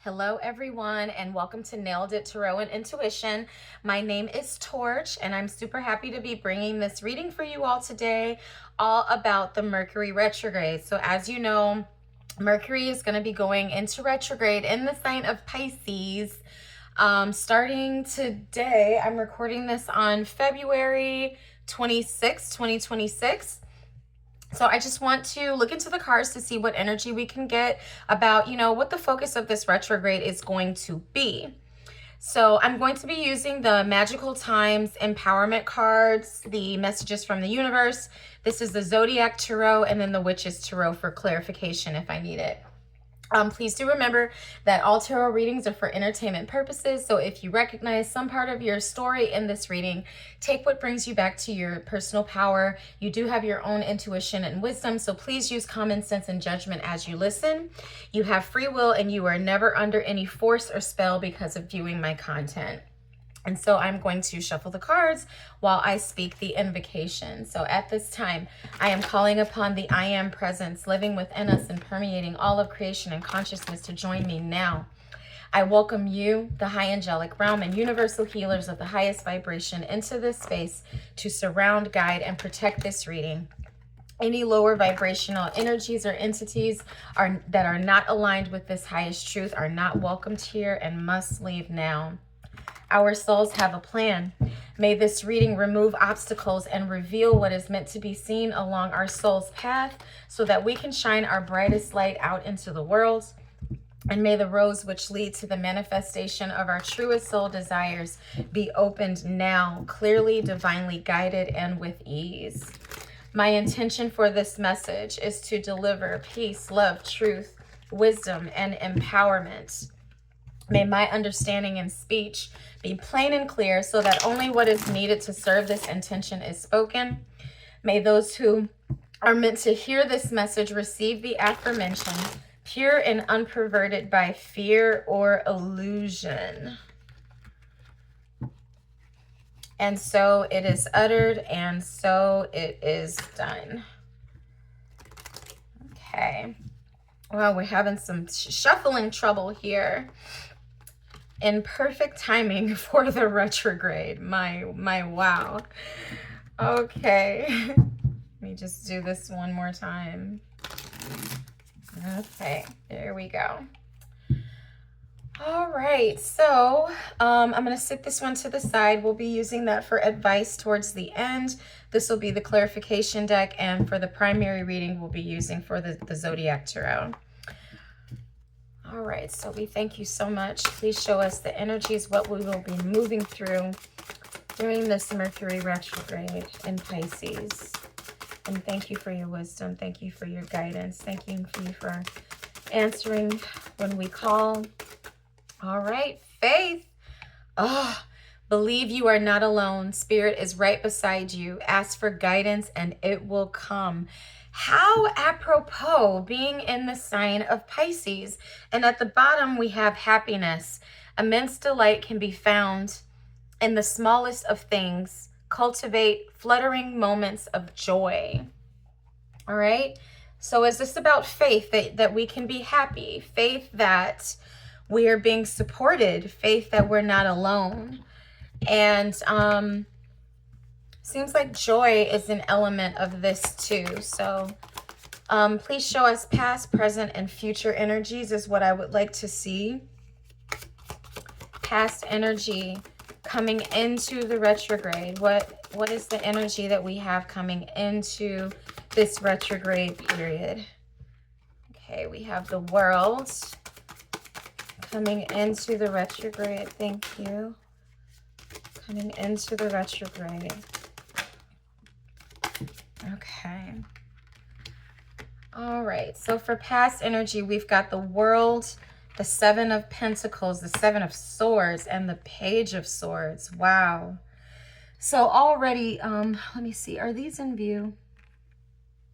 Hello, everyone, and welcome to Nailed It Tarot and Intuition. My name is Torch, and I'm super happy to be bringing this reading for you all today, all about the Mercury retrograde. So as you know, Mercury is going to be going into retrograde in the sign of Pisces. Starting today, I'm recording this on February 26, 2026. So I just want to look into the cards to see what energy we can get about, what the focus of this retrograde is going to be. So I'm going to be using the Magical Times Empowerment cards, the Messages from the Universe. This is the Zodiac Tarot, and then the Witch's Tarot for clarification if I need it. Please do remember that all tarot readings are for entertainment purposes. So if you recognize some part of your story in this reading, take what brings you back to your personal power. You do have your own intuition and wisdom, so please use common sense and judgment as you listen. You have free will and you are never under any force or spell because of viewing my content. And so I'm going to shuffle the cards while I speak the invocation. So at this time, I am calling upon the I Am presence living within us and permeating all of creation and consciousness to join me now. I welcome you, the high angelic realm and universal healers of the highest vibration, into this space to surround, guide, and protect this reading. Any lower vibrational energies or entities that are not aligned with this highest truth are not welcomed here and must leave now. Our souls have a plan. May this reading remove obstacles and reveal what is meant to be seen along our soul's path so that we can shine our brightest light out into the world. And may the roads which lead to the manifestation of our truest soul desires be opened now, clearly, divinely guided, and with ease. My intention for this message is to deliver peace, love, truth, wisdom, and empowerment. May my understanding and speech be plain and clear so that only what is needed to serve this intention is spoken. May those who are meant to hear this message receive the aforementioned, pure and unperverted by fear or illusion. And so it is uttered, and so it is done. Okay. Well, we're having some shuffling trouble here. In perfect timing for the retrograde. My wow. Okay. Let me just do this one more time. Okay, there we go. All right, so I'm going to sit this one to the side. We'll be using that for advice towards the end. This will be the clarification deck, and for the primary reading, we'll be using for the Zodiac Tarot. All right, so we thank you so much. Please show us the energies, what we will be moving through during this Mercury retrograde in Pisces. And thank you for your wisdom. Thank you for your guidance. Thank you for answering when we call. All right, faith. Oh, believe you are not alone. Spirit is right beside you. Ask for guidance and it will come. How apropos being in the sign of Pisces. And at the bottom, we have happiness. Immense delight can be found in the smallest of things. Cultivate fluttering moments of joy. All right. So is this about faith that we can be happy? Faith that we are being supported. Faith that we're not alone. And seems like joy is an element of this too. So please show us past, present, and future energies is what I would like to see. Past energy coming into the retrograde. What is the energy that we have coming into this retrograde period? Okay, we have the World coming into the retrograde. Thank you. Coming into the retrograde. Okay. All right. So for past energy, we've got the World, the Seven of Pentacles, the Seven of Swords, and the Page of Swords. Wow. So already, let me see. Are these in view?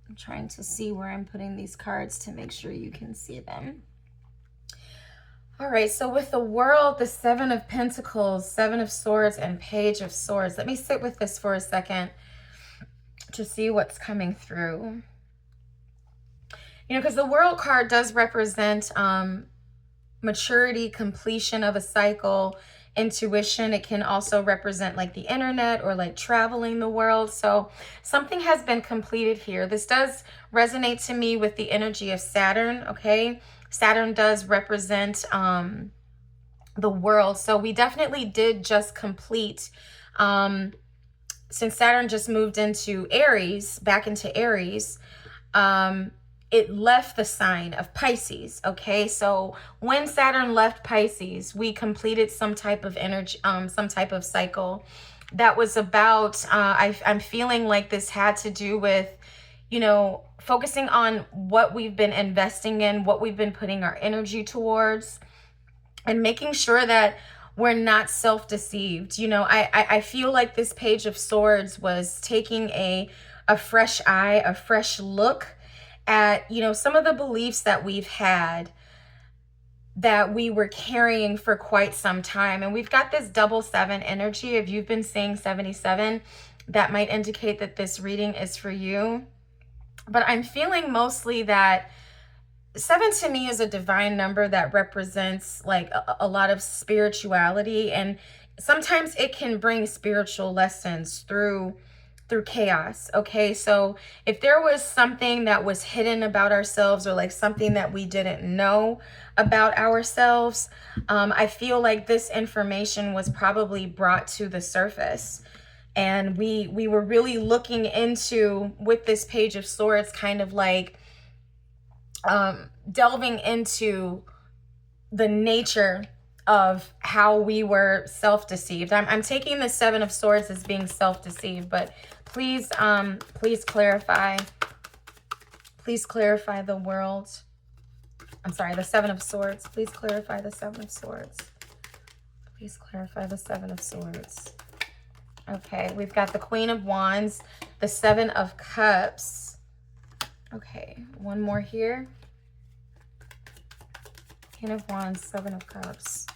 I'm trying to see where I'm putting these cards to make sure you can see them. All right. So with the World, the Seven of Pentacles, Seven of Swords, and Page of Swords. Let me sit with this for a second to see what's coming through. Because the World card does represent maturity, completion of a cycle, intuition. It can also represent like the internet or like traveling the world. So something has been completed here. This does resonate to me with the energy of Saturn, okay? Saturn does represent the world. So we definitely did just complete, since Saturn just moved into Aries, back into Aries, it left the sign of Pisces, okay? So when Saturn left Pisces, we completed some type of energy, some type of cycle that was about, I'm feeling like this had to do with, you know, focusing on what we've been investing in, what we've been putting our energy towards, and making sure that we're not self-deceived. You know, I feel like this Page of Swords was taking a fresh eye, a fresh look at, you know, some of the beliefs that we've had that we were carrying for quite some time. And we've got this double 7 energy. If you've been seeing 77, that might indicate that this reading is for you. But I'm feeling mostly that 7 to me is a divine number that represents like a lot of spirituality, and sometimes it can bring spiritual lessons through chaos, okay? So if there was something that was hidden about ourselves, or like something that we didn't know about ourselves, I feel like this information was probably brought to the surface. And we were really looking into, with this Page of Swords, kind of like delving into the nature of how we were self-deceived. I'm taking the 7 of Swords as being self-deceived, but please clarify. Please clarify the world. I'm sorry, the 7 of Swords. Please clarify the 7 of Swords. Please clarify the 7 of Swords. Okay, we've got the Queen of Wands, the 7 of Cups. Okay, one more here. King of Wands, 7 of Cups.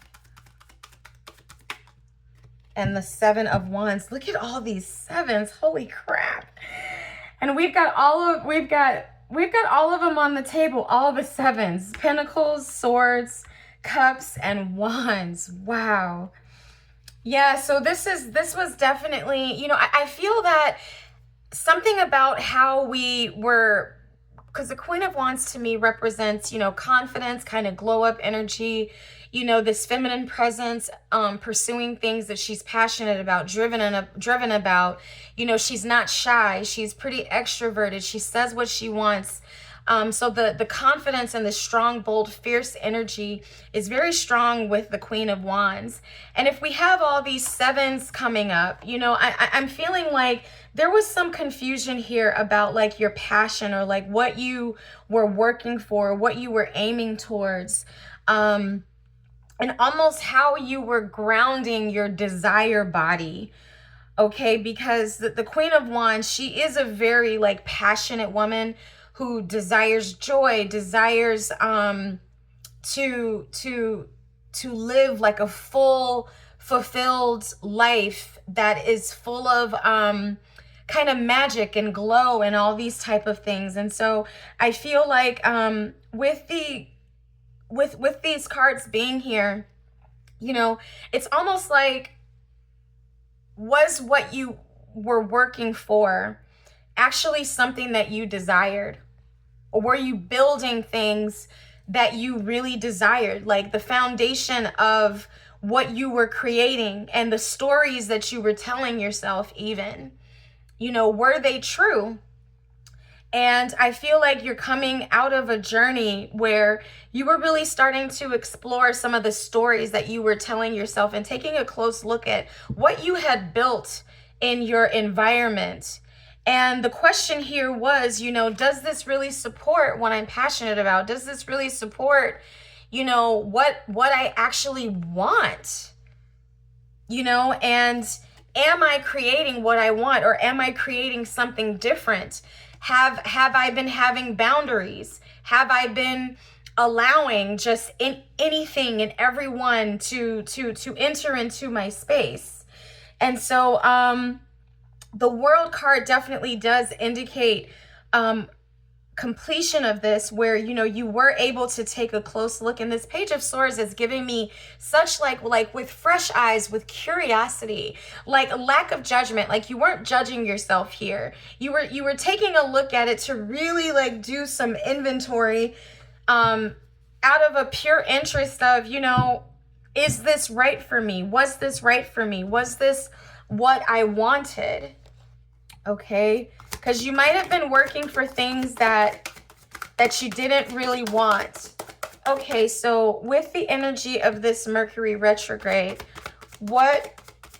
And the 7 of Wands. Look at all these 7s. Holy crap. And we've got all of them on the table, all the 7s. Pentacles, Swords, Cups, and Wands. Wow. Yeah, so this was definitely, you know, I feel that something about how we were, because the Queen of Wands to me represents, you know, confidence, kind of glow up energy, you know, this feminine presence, pursuing things that she's passionate about, driven about. You know, she's not shy. She's pretty extroverted. She says what she wants. So the confidence and the strong, bold, fierce energy is very strong with the Queen of Wands. And if we have all these 7s coming up, you know, I'm feeling like there was some confusion here about like your passion, or like what you were working for, what you were aiming towards, and almost how you were grounding your desire body. Okay, because the Queen of Wands, she is a very like passionate woman who desires joy, desires to live like a full, fulfilled life that is full of kind of magic and glow and all these type of things. And so I feel like with these cards being here, you know, it's almost like, was what you were working for actually something that you desired? Or were you building things that you really desired? Like the foundation of what you were creating and the stories that you were telling yourself even, you know, were they true? And I feel like you're coming out of a journey where you were really starting to explore some of the stories that you were telling yourself, and taking a close look at what you had built in your environment. And the question here was, you know, does this really support what I'm passionate about? Does this really support, you know, what I actually want? You know, and am I creating what I want, or am I creating something different? Have I been having boundaries? Have I been allowing just anything and everyone to enter into my space? And so the World card definitely does indicate completion of this, where you were able to take a close look. And this Page of Swords is giving me such like with fresh eyes, with curiosity, like a lack of judgment. Like you weren't judging yourself here. You were taking a look at it to really like do some inventory, out of a pure interest of, is this right for me? Was this right for me? Was this what I wanted? Okay, because you might have been working for things that you didn't really want. Okay, so with the energy of this Mercury retrograde, what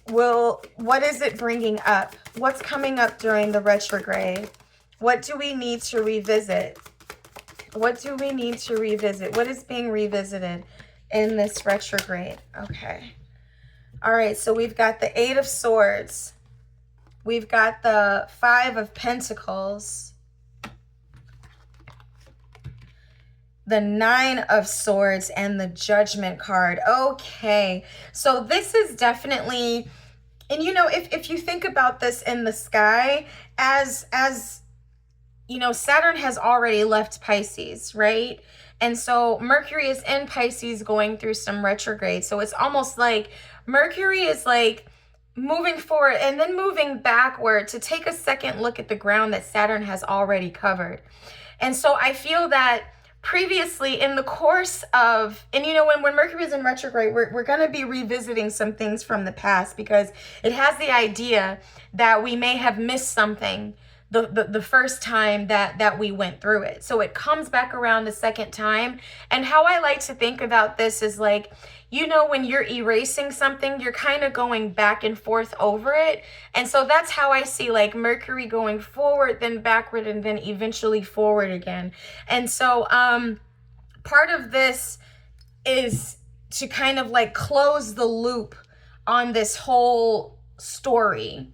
is it bringing up? What's coming up during the retrograde? What do we need to revisit? What do we need to revisit? What is being revisited in this retrograde? Okay. All right, so we've got the Eight of Swords. We've got the Five of Pentacles, the Nine of Swords, and the Judgment card. Okay, so this is definitely, and if you think about this in the sky, as Saturn has already left Pisces, right? And so Mercury is in Pisces going through some retrograde. So it's almost like Mercury is like moving forward and then moving backward to take a second look at the ground that Saturn has already covered. And so I feel that previously in the course of, and when Mercury is in retrograde, we're going to be revisiting some things from the past, because it has the idea that we may have missed something the first time that we went through it. So it comes back around the second time. And how I like to think about this is like, when you're erasing something, you're kind of going back and forth over it. And so that's how I see like Mercury going forward, then backward, and then eventually forward again. And so part of this is to kind of like close the loop on this whole story.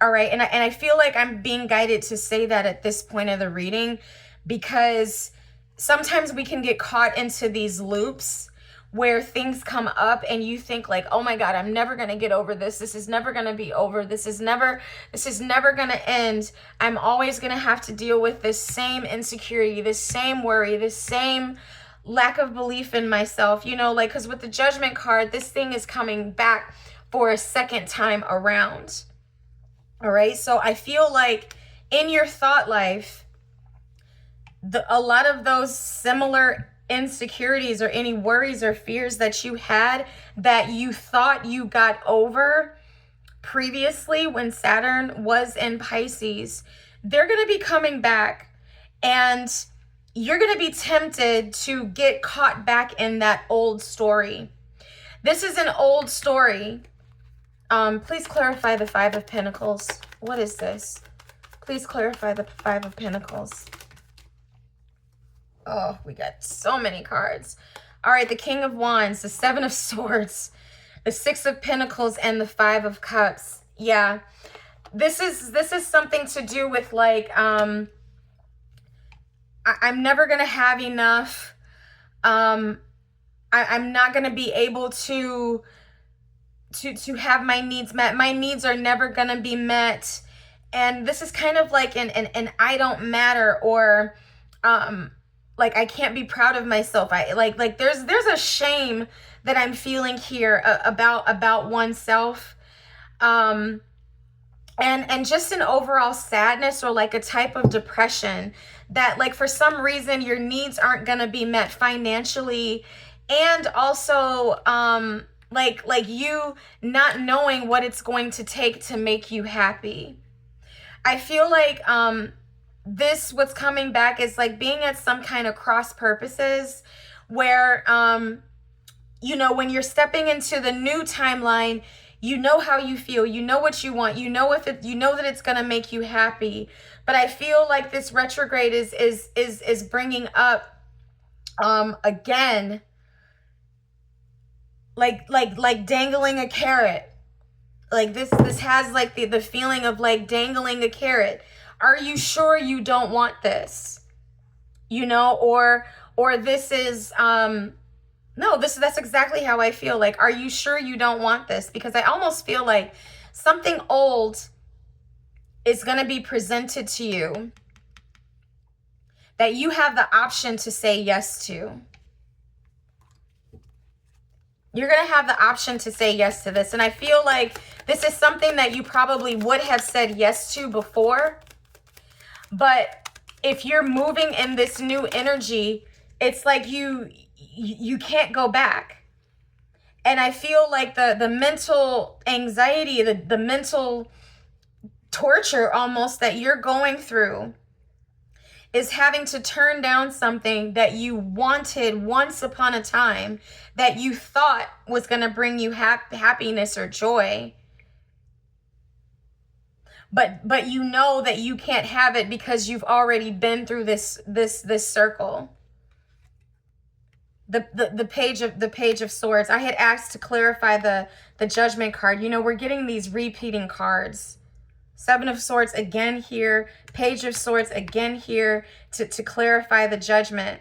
All right. And I feel like I'm being guided to say that at this point of the reading, because sometimes we can get caught into these loops where things come up and you think like, oh my God, I'm never going to get over this. This is never going to be over. This is never going to end. I'm always going to have to deal with this same insecurity, this same worry, this same lack of belief in myself, like, because with the Judgment card, this thing is coming back for a second time around. All right. So I feel like in your thought life, a lot of those similar insecurities or any worries or fears that you had that you thought you got over previously when Saturn was in Pisces, they're going to be coming back, and you're going to be tempted to get caught back in that old story. This is an old story. Please clarify the Five of Pentacles. What is this? Please clarify the Five of Pentacles. Oh, we got so many cards. All right, the King of Wands, the Seven of Swords, the Six of Pentacles, and the Five of Cups. Yeah, this is something to do with like, I'm never gonna have enough. I'm not gonna be able to have my needs met. My needs are never gonna be met, and this is kind of like an I don't matter, or like I can't be proud of myself. I like there's a shame that I'm feeling here about oneself, and just an overall sadness, or like a type of depression that like for some reason your needs aren't gonna be met financially, and also like you not knowing what it's going to take to make you happy. I feel like what's coming back is like being at some kind of cross purposes where, when you're stepping into the new timeline, you know how you feel, you know what you want, you know that it's going to make you happy. But I feel like this retrograde is bringing up, again, like dangling a carrot. Like this has like the feeling of like dangling a carrot. Are you sure you don't want this? Or this is, no, that's exactly how I feel. Like, are you sure you don't want this? Because I almost feel like something old is going to be presented to you that you have the option to say yes to. You're going to have the option to say yes to this. And I feel like this is something that you probably would have said yes to before. But if you're moving in this new energy, it's like you can't go back. And I feel like the mental anxiety, the mental torture almost that you're going through is having to turn down something that you wanted once upon a time, that you thought was going to bring you happiness or joy. But you know that you can't have it because you've already been through this circle. The page of swords. I had asked to clarify the judgment card. You know, we're getting these repeating cards. Seven of Swords again here, Page of Swords again here to clarify the judgment.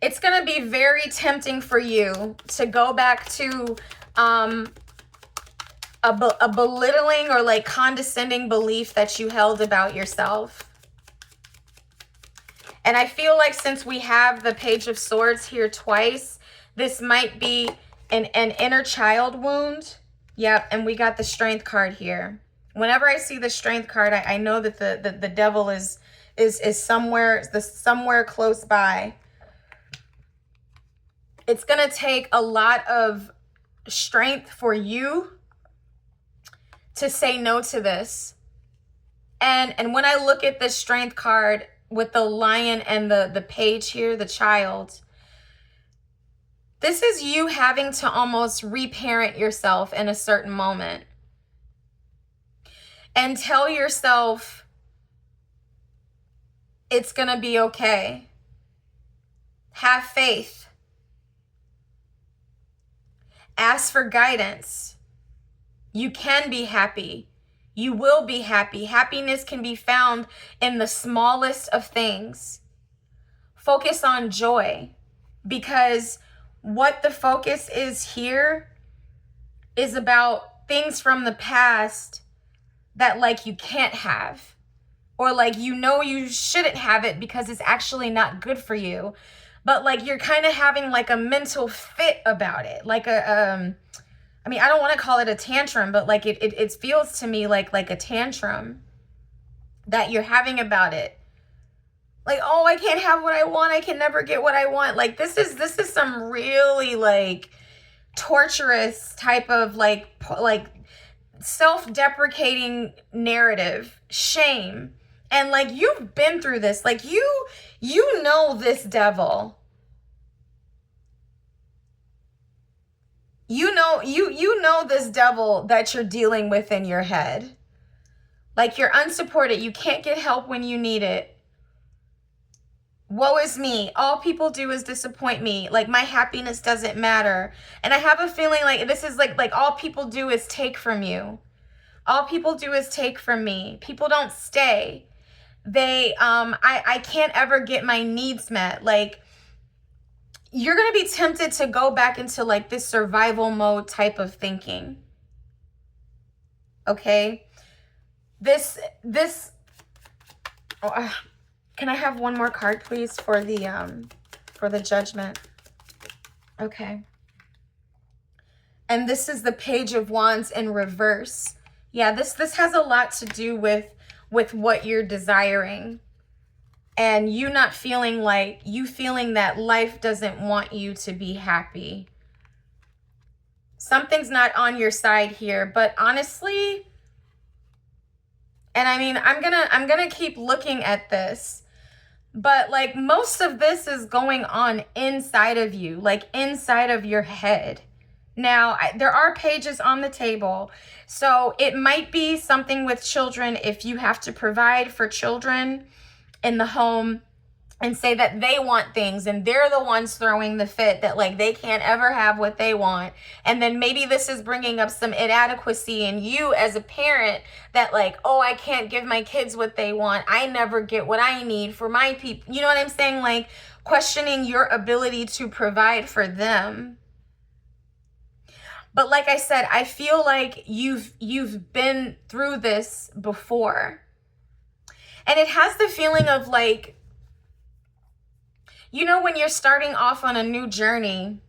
It's going to be very tempting for you to go back to a belittling or like condescending belief that you held about yourself. And I feel like since we have the Page of Swords here twice, this might be an inner child wound. Yep, and we got the Strength card here. Whenever I see the Strength card, I know that the devil is somewhere close by. It's going to take a lot of strength for you to say no to this. And when I look at this Strength card with the Lion and the Page here, the Child, this is you having to almost reparent yourself in a certain moment and tell yourself it's going to be okay. Have faith. Ask for guidance. You can be happy. You will be happy. Happiness can be found in the smallest of things. Focus on joy, because what the focus is here is about things from the past that like you can't have, or like you know you shouldn't have it because it's actually not good for you, but like you're kind of having like a mental fit about it, like I mean, I don't want to call it a tantrum, but like it feels to me like a tantrum that you're having about it. Like, oh, I can't have what I want. I can never get what I want. Like, this is some really like torturous type of like self-deprecating narrative, shame. And like, you've been through this. Like you know this devil. You know this devil that you're dealing with in your head. Like, you're unsupported. You can't get help when you need it. Woe is me. All people do is disappoint me. Like, my happiness doesn't matter. And I have a feeling like this is like all people do is take from you. All people do is take from me. People don't stay. They, I can't ever get my needs met. Like, you're going to be tempted to go back into like this survival mode type of thinking. Okay. Can I have one more card, please, for the judgment? Okay. And this is the Page of Wands in reverse. Yeah, this has a lot to do with what you're desiring. And you not feeling like, you feeling that life doesn't want you to be happy. Something's not on your side here, but honestly, and I mean, I'm gonna keep looking at this, but like most of this is going on inside of you, like inside of your head. Now, there are pages on the table, so it might be something with children if you have to provide for children in the home and say that they want things and they're the ones throwing the fit, that like they can't ever have what they want. And then maybe this is bringing up some inadequacy in you as a parent, that like, oh, I can't give my kids what they want. I never get what I need for my people. You know what I'm saying? Like questioning your ability to provide for them. But like I said, I feel like you've been through this before. And it has the feeling of like, you know, when you're starting off on a new journey,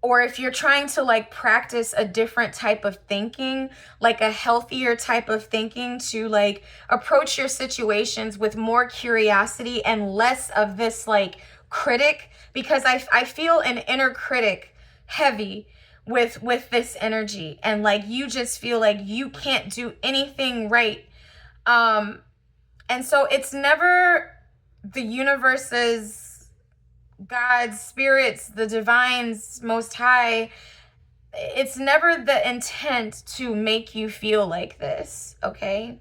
or if you're trying to like practice a different type of thinking, like a healthier type of thinking, to like approach your situations with more curiosity and less of this like critic, because I feel an inner critic heavy with this energy, and like you just feel like you can't do anything right. And so it's never the universe's, God's, spirits, the divines, most high, it's never the intent to make you feel like this, okay?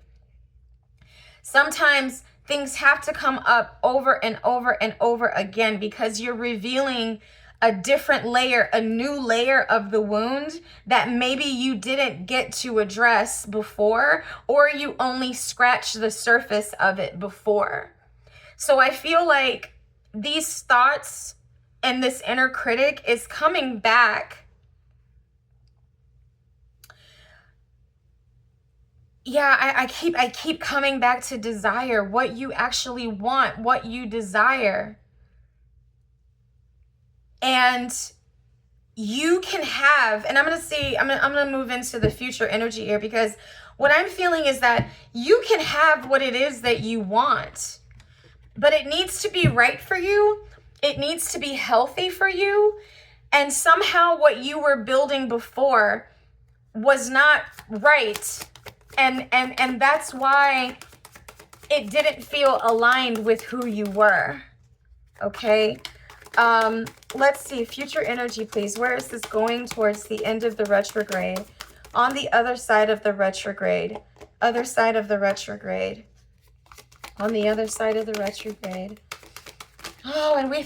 Sometimes things have to come up over and over and over again because you're revealing a different layer, a new layer of the wound that maybe you didn't get to address before, or you only scratched the surface of it before. So I feel like these thoughts and this inner critic is coming back. Yeah, I keep coming back to desire, what you actually want, what you desire. And you can have, and I'm gonna move into the future energy here, because what I'm feeling is that you can have what it is that you want, but it needs to be right for you. It needs to be healthy for you. And somehow what you were building before was not right. And that's why it didn't feel aligned with who you were. Okay. Let's see, future energy, please. Where is this going towards the end of the retrograde? On the other side of the retrograde. Other side of the retrograde. On the other side of the retrograde. Oh, and we're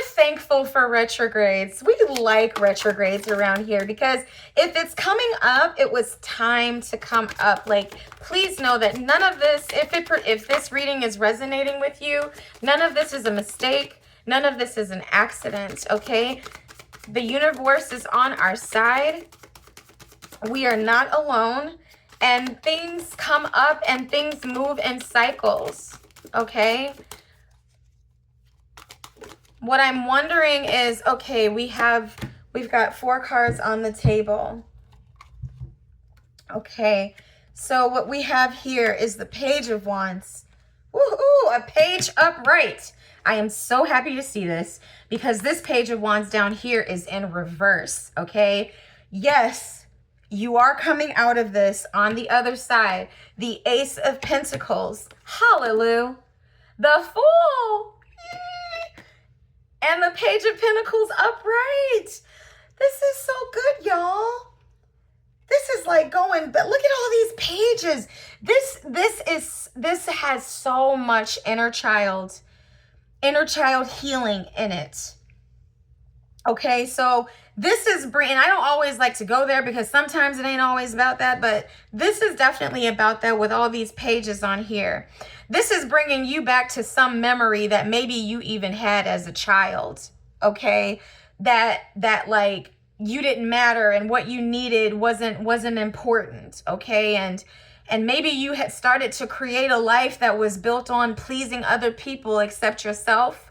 thankful for retrogrades. We like retrogrades around here, because if it's coming up, it was time to come up. Like, please know that none of this, if this reading is resonating with you, none of this is a mistake. None of this is an accident, okay? The universe is on our side. We are not alone. And things come up and things move in cycles, okay? What I'm wondering is, okay, we've got 4 cards on the table. Okay, so what we have here is the Page of Wands. Woohoo, a page upright. I am so happy to see this, because this Page of Wands down here is in reverse, okay? Yes, you are coming out of this on the other side. The Ace of Pentacles. Hallelujah. The Fool. And the Page of Pentacles upright. This is so good, y'all. This is like going, but look at all these pages. This has so much inner child healing in it. Okay, so this is bringing, I don't always like to go there because sometimes it ain't always about that, but this is definitely about that with all these pages on here. This is bringing you back to some memory that maybe you even had as a child, okay? That like you didn't matter and what you needed wasn't important, okay? And maybe you had started to create a life that was built on pleasing other people except yourself.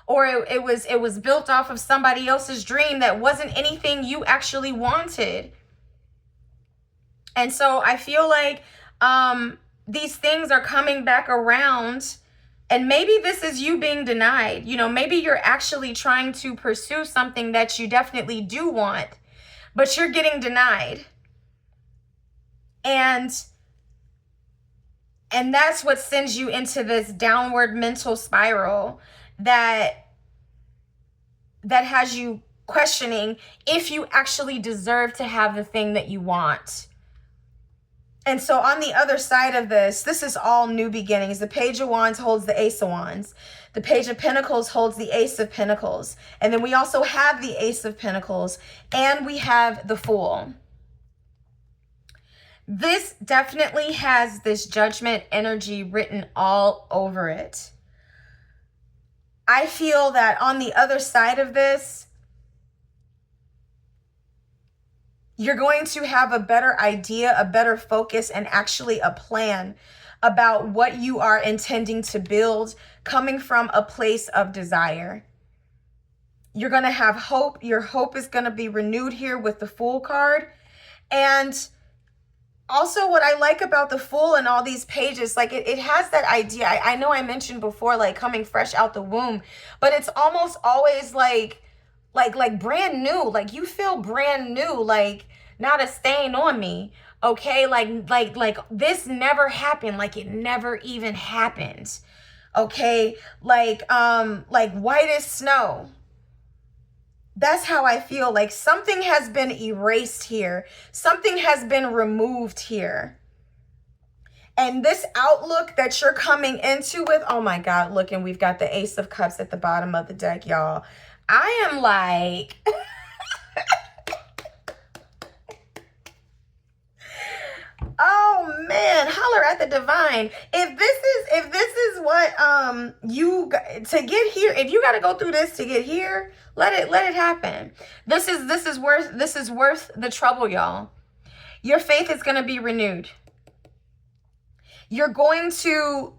Or it was built off of somebody else's dream that wasn't anything you actually wanted. And so I feel like these things are coming back around, and maybe this is you being denied. You know, maybe you're actually trying to pursue something that you definitely do want, but you're getting denied. And that's what sends you into this downward mental spiral that has you questioning if you actually deserve to have the thing that you want. And so on the other side of this is all new beginnings. The Page of Wands holds the Ace of Wands. The Page of Pentacles holds the Ace of Pentacles. And then we also have the Ace of Pentacles, and we have the Fool. This definitely has this Judgment energy written all over it. I feel that on the other side of this, you're going to have a better idea, a better focus, and actually a plan about what you are intending to build, coming from a place of desire. You're going to have hope. Your hope is going to be renewed here with the Fool card. And also what I like about the Fool and all these pages, like it has that idea. I know I mentioned before, like coming fresh out the womb, but it's almost always like brand new. Like you feel brand new, like not a stain on me. Okay. Like this never happened. Like it never even happened. Okay. Like white as snow. That's how I feel. Like something has been erased here. Something has been removed here. And this outlook that you're coming into with, oh my God, look, and we've got the Ace of Cups at the bottom of the deck, y'all. I am like, oh man, holler at the divine. If this is what you to get here, if you got to go through this to get here, let it happen. This is worth the trouble, y'all. Your faith is going to be renewed. You're going to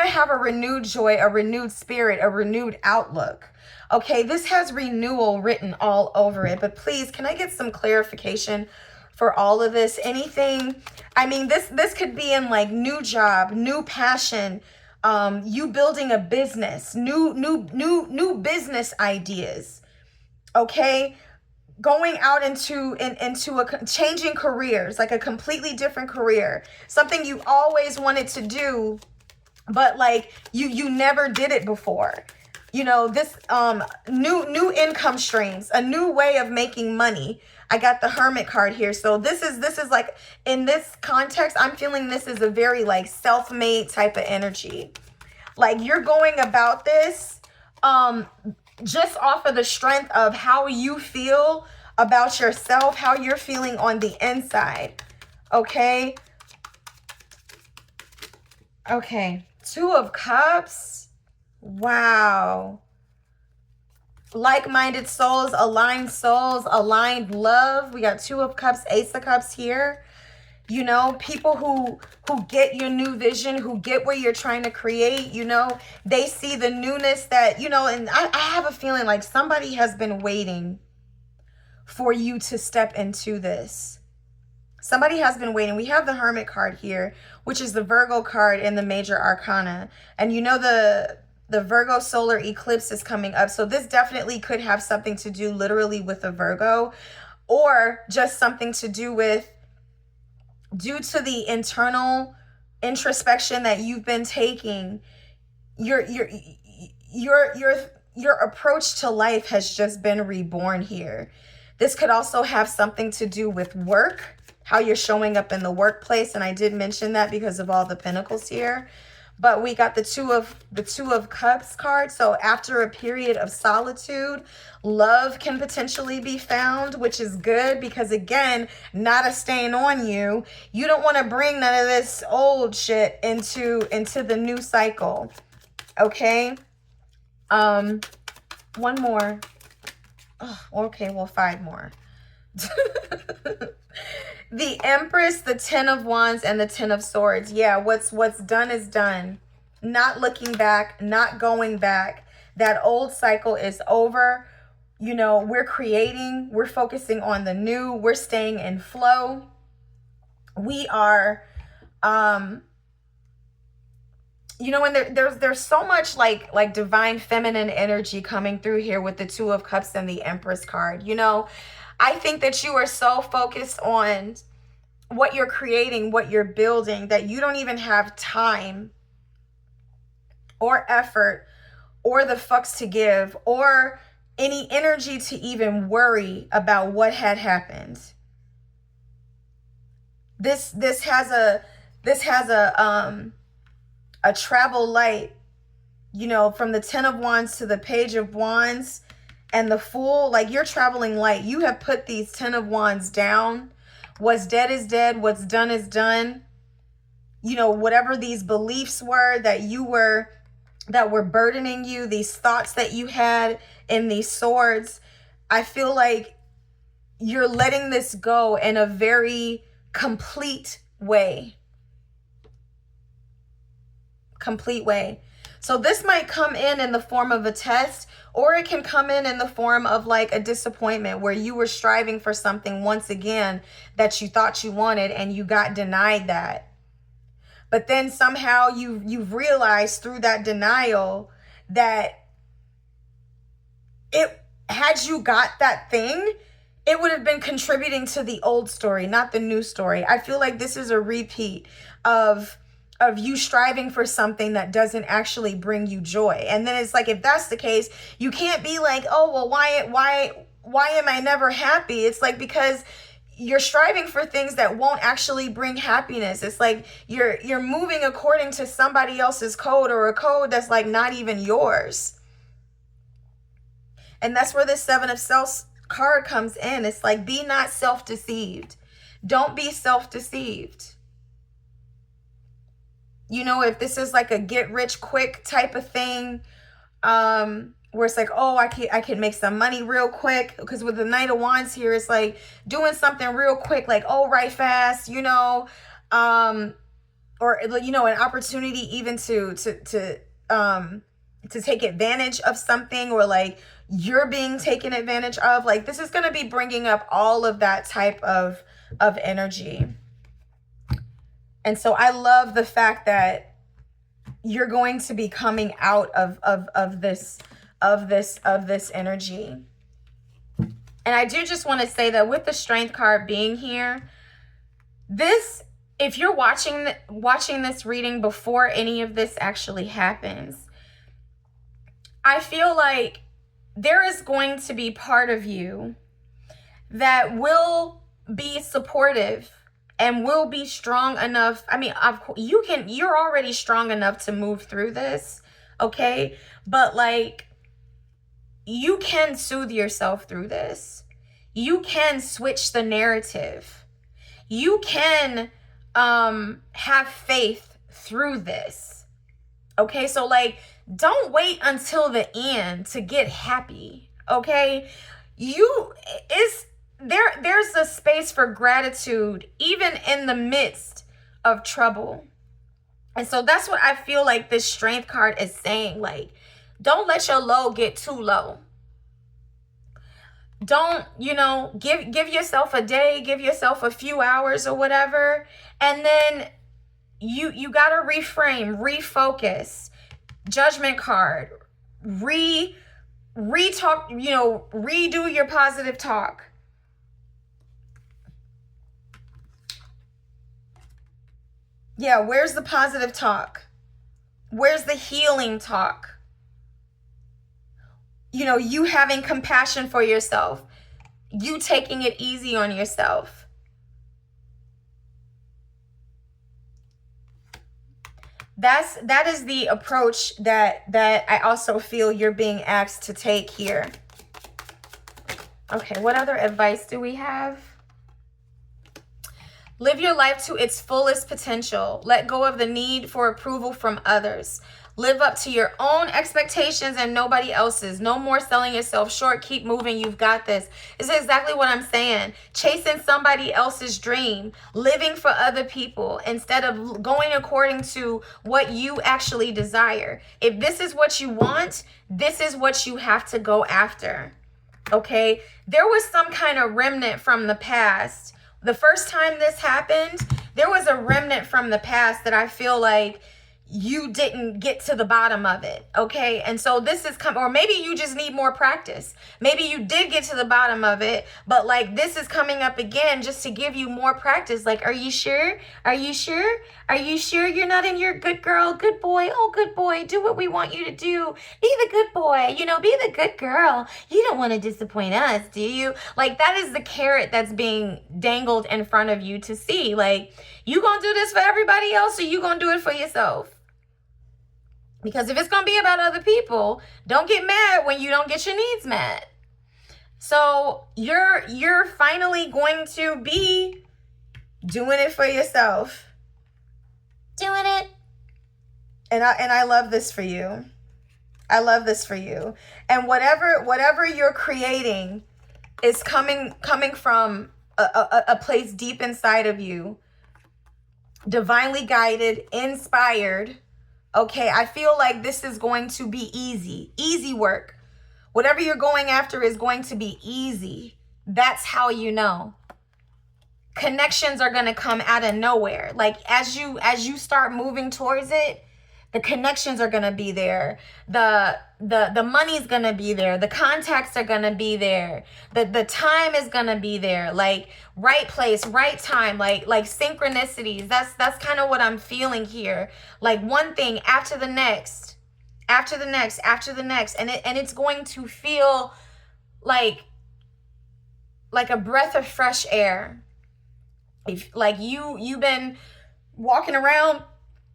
have a renewed joy, a renewed spirit, a renewed outlook. Okay, this has renewal written all over it, but please, can I get some clarification for all of this? Anything, I mean, this could be in like new job, new passion, you building a business, new business ideas. Okay, going out into changing careers, like a completely different career, something you always wanted to do, but like you never did it before. You know, this new income streams, a new way of making money. I got the Hermit card here. So this is like, in this context, I'm feeling this is a very like self-made type of energy. Like you're going about this just off of the strength of how you feel about yourself, how you're feeling on the inside. Okay. Okay. Two of Cups. Wow. Like-minded souls, aligned love. We got Two of Cups, Ace of Cups here. You know, people who get your new vision, who get what you're trying to create, you know, they see the newness that, you know, and I have a feeling like somebody has been waiting for you to step into this. Somebody has been waiting. We have the Hermit card here, which is the Virgo card in the Major Arcana. And you know, the Virgo solar eclipse is coming up. So this definitely could have something to do literally with a Virgo, or just something to do with, due to the internal introspection that you've been taking, your approach to life has just been reborn here. This could also have something to do with work, how you're showing up in the workplace. And I did mention that because of all the pentacles here. But we got the two of Cups card. So after a period of solitude, love can potentially be found, which is good because, again, not a stain on you. You don't want to bring none of this old shit into the new cycle. Okay. One more. Oh, okay, well, 5 more. The Empress, the Ten of Wands, and the Ten of Swords. Yeah, what's done is done. Not looking back, not going back. That old cycle is over. You know, we're creating, we're focusing on the new, we're staying in flow. We are, you know, and there's so much like divine feminine energy coming through here with the Two of Cups and the Empress card. You know, I think that you are so focused on what you're creating, what you're building, that you don't even have time or effort or the fucks to give or any energy to even worry about what had happened. This has a travel light, you know, from the Ten of Wands to the Page of Wands. And the Fool, like you're traveling light. You have put these Ten of Wands down. What's dead is dead. What's done is done. You know, whatever these beliefs were that were burdening you, these thoughts that you had in these swords, I feel like you're letting this go in a very complete way. complete way. So this might come in the form of a test, or it can come in the form of like a disappointment where you were striving for something once again that you thought you wanted and you got denied that. But then somehow you've realized through that denial that had you got that thing, it would have been contributing to the old story, not the new story. I feel like this is a repeat of you striving for something that doesn't actually bring you joy. And then it's like, if that's the case, you can't be like, oh, well, why am I never happy? It's like, because you're striving for things that won't actually bring happiness. It's like you're moving according to somebody else's code, or a code that's like not even yours. And that's where the Seven of Swords card comes in. It's like, be not self-deceived. Don't be self-deceived. You know, if this is like a get rich quick type of thing, where it's like, oh, I can make some money real quick, because with the Knight of Wands here, it's like doing something real quick, like, oh, right fast, you know, or, you know, an opportunity even to take advantage of something, or like you're being taken advantage of. Like, this is going to be bringing up all of that type of energy. And so I love the fact that you're going to be coming out of this energy. And I do just want to say that with the Strength card being here, if you're watching this reading before any of this actually happens, I feel like there is going to be part of you that will be supportive and will be strong enough. I mean, you're already strong enough to move through this, okay? But like, you can soothe yourself through this. You can switch the narrative. You can have faith through this, okay? So like, don't wait until the end to get happy, okay? There's a space for gratitude even in the midst of trouble. And so that's what I feel like this Strength card is saying. Like, don't let your low get too low. Don't, you know, give yourself a day, give yourself a few hours or whatever. And then you got to reframe, refocus. Judgment card, re-talk, you know, redo your positive talk. Yeah, where's the positive talk? Where's the healing talk? You know, you having compassion for yourself. You taking it easy on yourself. That is the approach that I also feel you're being asked to take here. Okay, what other advice do we have? Live your life to its fullest potential. Let go of the need for approval from others. Live up to your own expectations and nobody else's. No more selling yourself short. Keep moving. You've got this. This is exactly what I'm saying. Chasing somebody else's dream. Living for other people instead of going according to what you actually desire. If this is what you want, this is what you have to go after. Okay? There was some kind of remnant from the past. The first time this happened, there was a remnant from the past that I feel like you didn't get to the bottom of it, okay? And so this is or maybe you just need more practice. Maybe you did get to the bottom of it, but like this is coming up again just to give you more practice. Like, are you sure? Are you sure? Are you sure you're not in your good girl, good boy? Oh, good boy, do what we want you to do. Be the good boy, you know, be the good girl. You don't want to disappoint us, do you? Like, that is the carrot that's being dangled in front of you to see. Like, you gonna do this for everybody else, or you gonna do it for yourself? Because if it's going to be about other people, don't get mad when you don't get your needs met. So you're finally going to be doing it for yourself. Doing it. And I love this for you. I love this for you. And whatever you're creating is coming from a place deep inside of you. Divinely guided, inspired. Okay, I feel like this is going to be easy work. Whatever you're going after is going to be easy. That's how you know. Connections are going to come out of nowhere. Like as you start moving towards it, the connections are going to be there. The money's going to be there. The contacts are going to be there. The time is going to be there. Like right place, right time, like synchronicities. That's kind of what I'm feeling here. Like one thing after the next, after the next, after the next, and it's going to feel like a breath of fresh air. If like you've been walking around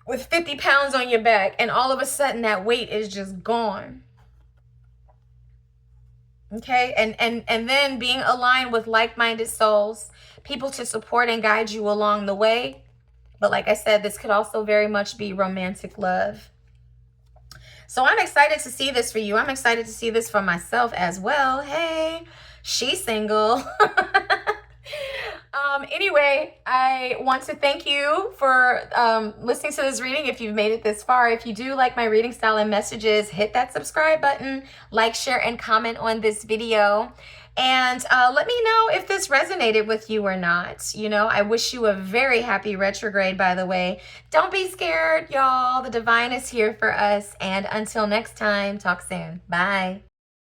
with 50 pounds on your back and all of a sudden that weight is just gone. Okay, and then being aligned with like-minded souls, people to support and guide you along the way. But like I said, this could also very much be romantic love. So I'm excited to see this for you. I'm excited to see this for myself as well. Hey, she's single. Anyway, I want to thank you for listening to this reading. If you've made it this far, if you do like my reading style and messages, hit that subscribe button, like, share, and comment on this video. And let me know if this resonated with you or not. You know, I wish you a very happy retrograde, by the way. Don't be scared, y'all. The divine is here for us. And until next time, talk soon. Bye.